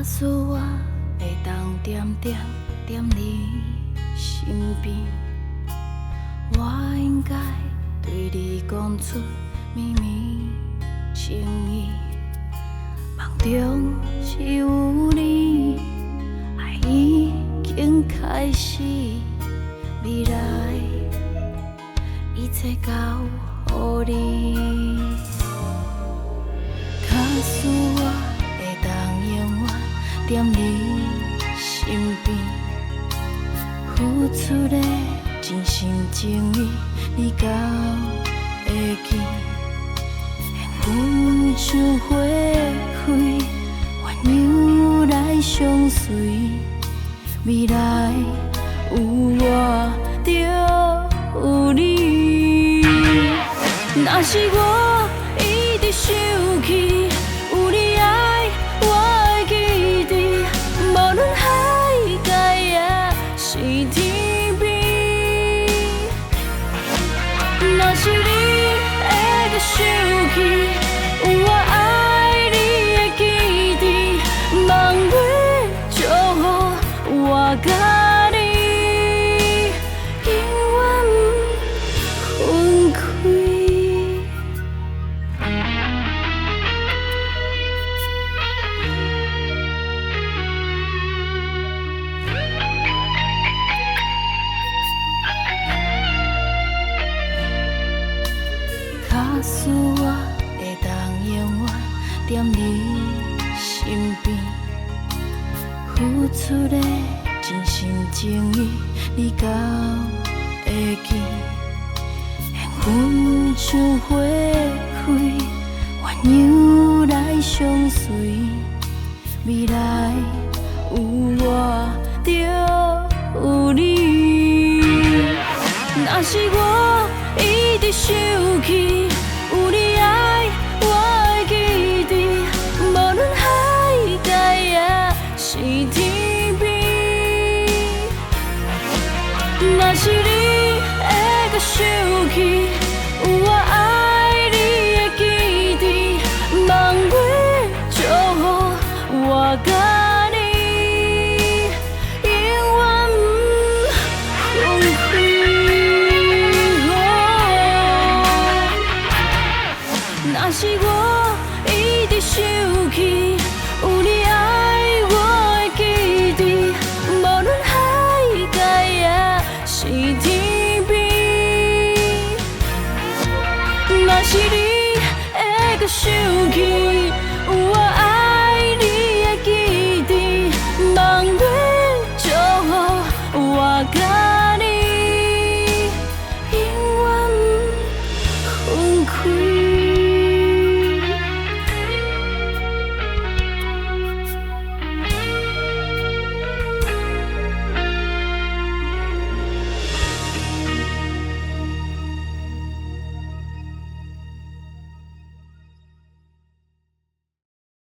使我会当点点踮你身边。我应该对你讲出绵绵情意，梦中只有你，爱已经开始，未来一切交予你。假使我会当永远踮你身边，付出的真心真意，你敢会记？缘分像花开，鸳鸯来相随，未来有我就有你。若是我一直想起，有你爱我会记得，无论海角也是天边。若是你会搁想起，有我爱你的记忆，梦里祝福我甲你。假使我会当永远踮你身边，付出的真心真意，你敢会记？缘分像花开，鸳鸯来相随，未来有我就有你。若是我一直想起，有你爱我会记得，无论海角也是天边。若是你会搁想起，有我爱你的记忆，梦里祝福我甲你。若是我一直想起，有你爱我的记忆，无论海角也是天边。若是你会搁想起，有我爱